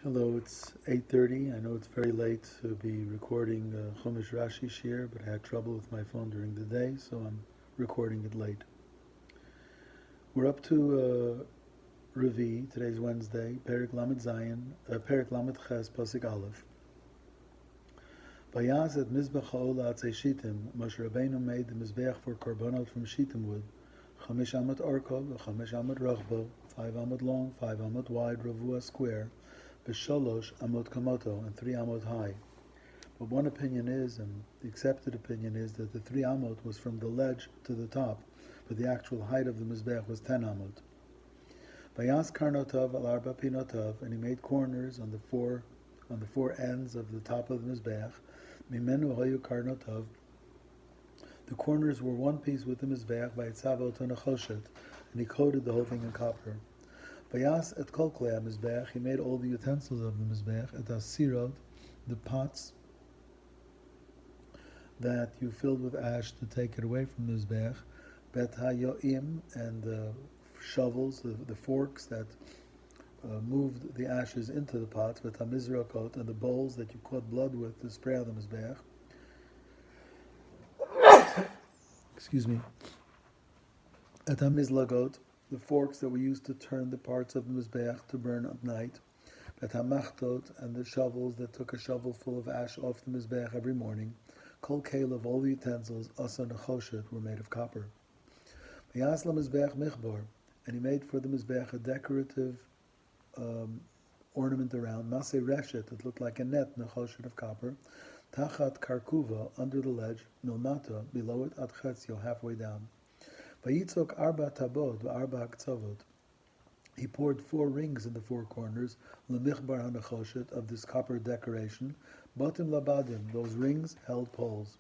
Hello, it's 8:30. I know it's very late to be recording Chumash Rashi Shir, but I had trouble with my phone during the day, so I'm recording it late. We're up to Revi. Today's Wednesday. Perik Lamed Zayin, Perik Lamed Ches, Pasuk Aleph. Vayaz et Mizbech Ha'ola Atzei Shittim. Moshe Rabbeinu made the Mizbeach for Korbanot from Shittim wood. 5 amot orko, 5 amot rachbo, 5 amot long, 5 amot wide, ravua square. B'sholosh amot kamoto, and 3 amot high. But one opinion is, and the accepted opinion is, that the 3 amot was from the ledge to the top, but the actual height of the mizbech was 10 amot. Vayas karnotov al arba pinotov, and he made corners on the four ends of the top of the mizbech. Mimenu hayu karnotov. The corners were one piece with the mizbech by itzavot and nechoshet, and he coated the whole thing in copper. Vayas et kol klei mizbech, he made all the utensils of the mizbech, et asirot, the pots that you filled with ash to take it away from the mizbech, bet hayoim, and the shovels, the forks that moved the ashes into the pots, bet hamizrakot, and the bowls that you caught blood with to spray on the mizbech. Excuse me. Et hamizlagot, the forks that were used to turn the parts of the mizbeach to burn at night, et hamachtot, and the shovels that took a shovel full of ash off the mizbeach every morning. Kol kelev, all the utensils, asa nechoshet, were made of copper. V'yas la mizbeach michbor, and he made for the mizbeach a decorative ornament around, maseh reshet, that looked like a net, nechoshet of copper, tachat karkuva, under the ledge, milmata, below it, at chetzio, halfway down. Vayitzok arba tabot v'arba haktzavot. He poured 4 rings in the 4 corners, lemichbar hanachoshet, of this copper decoration. Batim labadim, those rings held poles.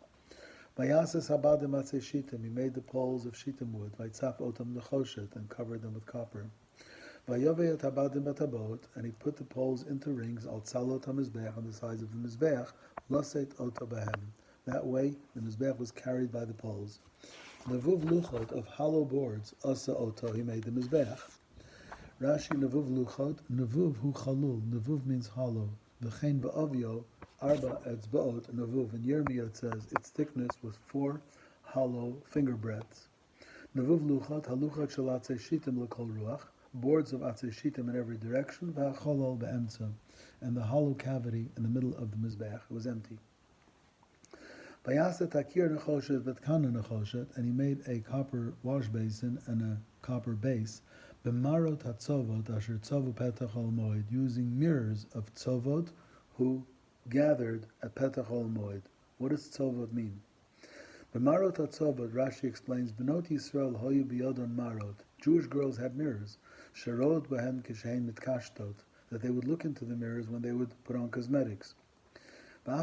Vayases habadim atzei shittim, he made the poles of shittim wood. Vayitzaf otam nechoshet, and covered them with copper. Vayovei habadim batabot, and he put the poles into rings al tzalot hamizbeach, on the sides of the mizbeach, laset ota bahem. That way, the mizbeach was carried by the poles. Nevuv luchot, of hollow boards, asa oto, he made the mizbeach. Rashi, nevuv luchot, nevuv hu chalul, nevuv means hollow. V'chein ba'avyo, arba etzbaot, nevuv. In Yirmiyah it says, its thickness was 4 hollow finger breadths. Nevuv luchot, haluchot shel atzei shittim l'kol ruach, boards of atzei shittim in every direction, v'acholol be'emtza, and the hollow cavity in the middle of the mizbeach, it was empty. Vayasa takir nechoshet v'tkana nechoshet, and he made a copper wash basin and a copper base, b'marot hatzovot asher tzovu petach ol moed, using mirrors of tzovot who gathered at petach ol moed. What does tzovot mean? B'marot hatzovot, Rashi explains, B'not Yisrael hoyu biyodon marot. Jewish girls had mirrors, sharod b'hem kishein mitkashtot, that they would look into the mirrors when they would put on cosmetics. And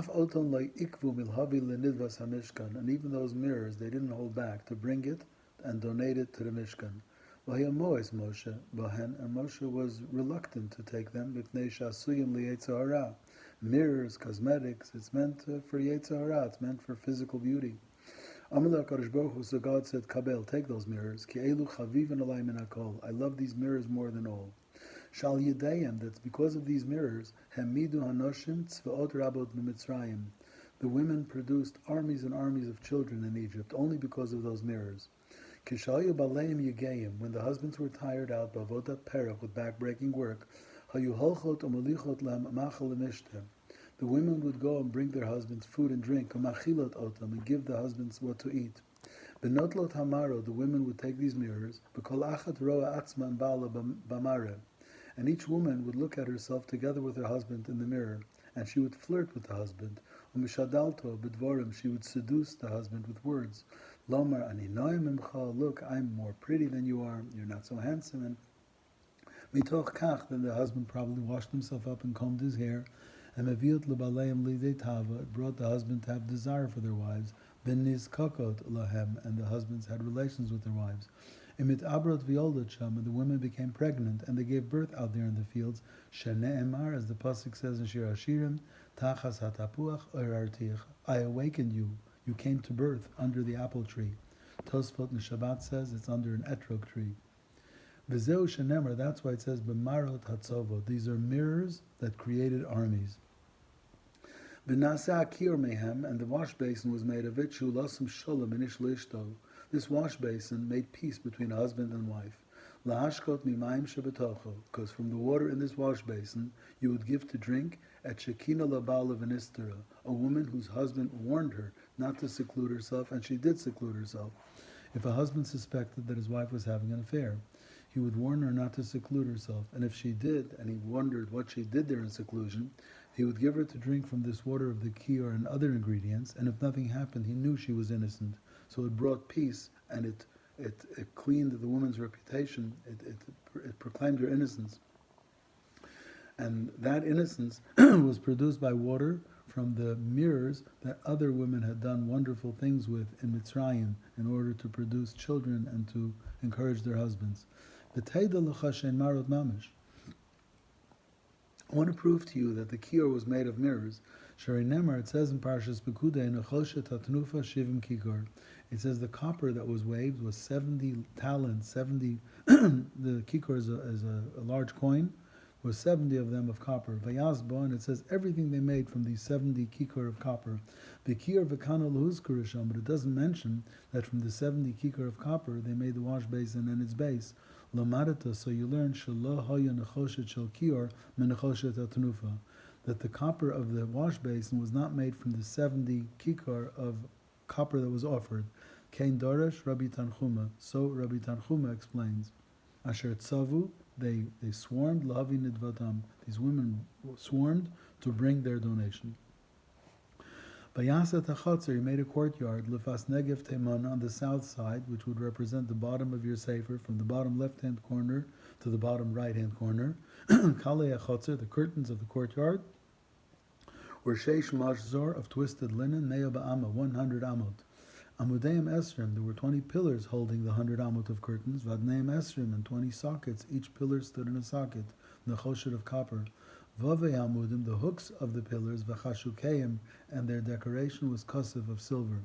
even those mirrors, they didn't hold back to bring it and donate it to the Mishkan. And Moshe was reluctant to take them. Mirrors, cosmetics, it's meant for Yetzer Hara, it's meant for physical beauty. So God said, Kabel, take those mirrors. I love these mirrors more than all. Shal Yedayim, that's because of these mirrors, Hamidu Hanoshim Tzvaot Rabot B'Mitzrayim. The women produced armies and armies of children in Egypt, only because of those mirrors. Kishayu Baleim Yegayim, when the husbands were tired out, Bavodat Perach, with back-breaking work, Hayu Holchot Umalichot Lam Machal Mishtem. The women would go and bring their husbands food and drink, Umachilot Otam, and give the husbands what to eat. Benotlot Hamaro, the women would take these mirrors, B'kol Achat Roa Atzman Bala Bamare. And each woman would look at herself together with her husband in the mirror, and she would flirt with the husband. Umishadalto b'dvorim, she would seduce the husband with words. Lomar ani noim imcha, look, I'm more pretty than you are, you're not so handsome. And mitoch kach, then the husband probably washed himself up and combed his hair. And meviot lebaleim lidei tava, it brought the husband to have desire for their wives. V'niz kakot lahem, and the husbands had relations with their wives. Emit abrot v'yoldat sham, and the women became pregnant, and they gave birth out there in the fields. Shene'emar, as the pasuk says in Shir Hashirim, tachas hatapuach orartich, I awakened you. You came to birth under the apple tree. Tosfot in Shabbat says it's under an etrog tree. V'zeu shenemar, that's why it says b'marot hatzavot. These are mirrors that created armies. V'nasa akir mehem, and the wash basin was made of it. Shulasam shalom inish lishto. This wash basin made peace between husband and wife. Lahashkot mimayim shebetocho, because from the water in this wash basin you would give to drink at shekina labala v'nistera, a woman whose husband warned her not to seclude herself, and she did seclude herself. If a husband suspected that his wife was having an affair, he would warn her not to seclude herself, and if she did, and he wondered what she did there in seclusion, he would give her to drink from this water of the kior and other ingredients, and if nothing happened, he knew she was innocent. So it brought peace, and it cleaned the woman's reputation, it proclaimed her innocence. And that innocence was produced by water from the mirrors that other women had done wonderful things with in Mitzrayim in order to produce children and to encourage their husbands. I want to prove to you that the kior was made of mirrors. Shari Nemar, it says in Parshas Pekudei, Nechoshet Tatnufa Shivim Kikor. It says the copper that was waved was 70 talents, 70, the kikor is a large coin, was 70 of them of copper. Vayazbo, and it says everything they made from these 70 kikor of copper. The kior v'kana l'huzkurisham, but it doesn't mention that from the 70 kikor of copper they made the wash basin and its base. Lamarata, so you learn shelo haya nechoshet shel kior min nechoshet atnufa, that the copper of the wash basin was not made from the 70 kikor of copper that was offered. Kain Darash Rabbi Tanchuma. So Rabbi Tanchuma explains, Asher Tzavu, they swarmed Lahavi Nidvatam. These women swarmed to bring their donation. Bayasa Tachatzer, he made a courtyard, Lefas Negev Teman, on the south side, which would represent the bottom of your sefer, from the bottom left-hand corner to the bottom right-hand corner. Kalei Achatzer, the curtains of the courtyard, were Sheish Mashzor of twisted linen, Mea Ba'ama, 100 amot. Amudeim Esrim, there were 20 pillars holding the 100 amot of curtains, Vadneim Esrim, and 20 sockets, each pillar stood in a socket, Nechoshet of copper. Vavei Amudim, the hooks of the pillars, Vachashukeim, and their decoration was Kosef of silver.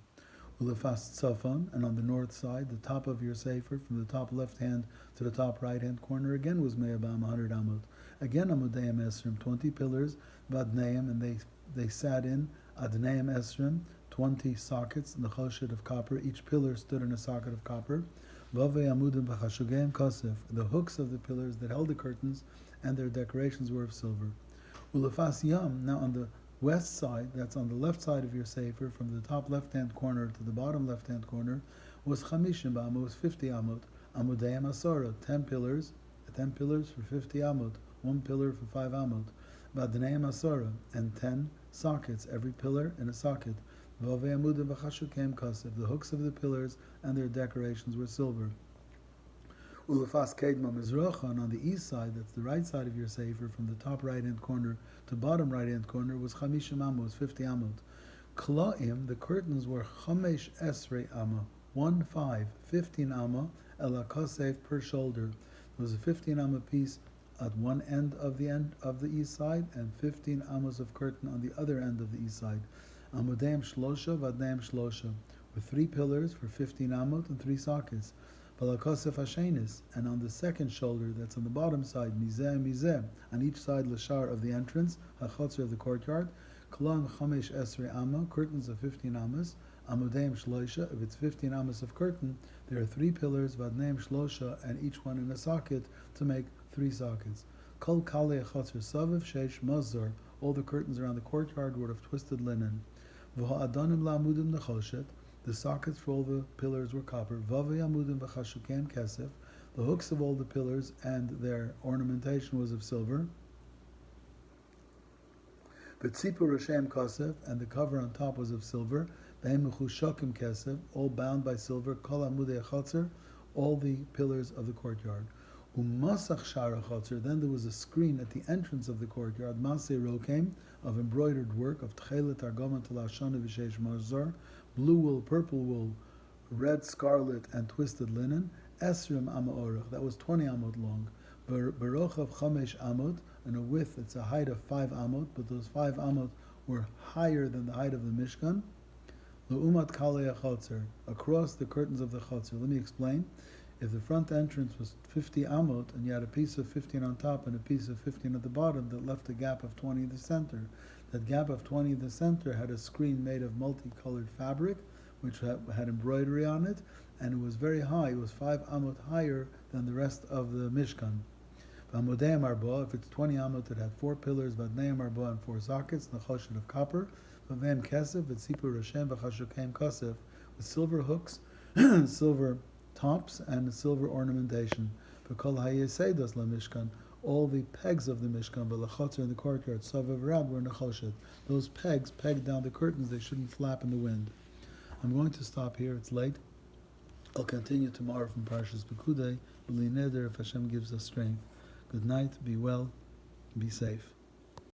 Ulefas Tzafon, and on the north side, the top of your sefer, from the top left hand to the top right hand corner, again was Me'abam, 100 amot. Again Amudeim Esrim, 20 pillars, Vadneim, and they sat in Adneim Esrim, 20 sockets, Nechoshet of copper, each pillar stood in a socket of copper. Vavei Amudim Vachashukeim Kosef, the hooks of the pillars that held the curtains, and their decorations were of silver. Ulefas Yam, now on the west side, that's on the left side of your sefer, from the top left-hand corner to the bottom left-hand corner, was Chamishim Ba'amot, was 50 amot. Amudeim Asara, 10 pillars for 50 amot, 1 pillar for 5 amot. Badneim Asara, and 10 sockets, every pillar in a socket. Vavei Amudim V'chashukeim Kasev, the hooks of the pillars and their decorations were silver. Ulefas Kedma Mizracha, and on the east side, that's the right side of your sefer, from the top right-hand corner to bottom right-hand corner, was Chamishim Amot, was 50 amot. Kla'im, the curtains were Chamesh Esrei Amma, 15 amma, Ela Kosef per shoulder. There was a 15 amma piece at one end of the east side, and 15 amos of curtain on the other end of the east side. Amudeim Shlosha, Vadneim Shlosha, with 3 pillars for 15 amot and 3 sockets. Balakosef Hashenis, and on the second shoulder, that's on the bottom side, Mizeh, on each side, Lashar of the entrance, Hachotzer of the courtyard, Kalam Chamesh Esrei Amma, curtains of 15 amas, Amudeim Shlosha, if it's 15 amas of curtain, there are 3 pillars, Vadneim Shlosha, and each one in a socket to make 3 sockets. Kol Kalei Hachotzer Saviv Sheish Mazor, all the curtains around the courtyard were of twisted linen. V'ha'adonim la'amudim nechoshet, the sockets for all the pillars were copper. Vavei amudim v'chashukeim kesef, the hooks of all the pillars and their ornamentation was of silver. V'tzipu rashem kasef, and the cover on top was of silver. V'hem mechushakim kesef, all bound by silver. Kol amudei achatzer, all the pillars of the courtyard. Umasach shar achatzer, then there was a screen at the entrance of the courtyard. Masei rokem, of embroidered work of tchelet argama telashana v'sheish marzor, blue wool, purple wool, red, scarlet, and twisted linen. Esrim amma orach, that was 20 amot long. Baruch of chamesh amot, and a width, it's a height of 5 amot, but those 5 amot were higher than the height of the Mishkan. Le'umat kalei achotzer, across the curtains of the chotzer. Let me explain. If the front entrance was 50 amot, and you had a piece of 15 on top and a piece of 15 at the bottom, that left a gap of 20 in the center. That gap of 20 in the center had a screen made of multicolored fabric, which had embroidery on it, and it was very high. It was 5 amot higher than the rest of the Mishkan. If it's 20 amot, it had 4 pillars, vadneim arba, and 4 sockets, nechoshet of copper, vavem kesef, v'tzipur Hashem, v'chashukem kasef, with silver hooks, silver tops, and silver ornamentation. V'kol hayesedos la Mishkan, all the pegs of the Mishkan, v'lachotzer in the courtyard, savav rad, were nechoshet. Those pegs pegged down the curtains, they shouldn't flap in the wind. I'm going to stop here, it's late. I'll continue tomorrow from Parshas Pekudei, B'li neder, if Hashem gives us strength. Good night, be well, be safe.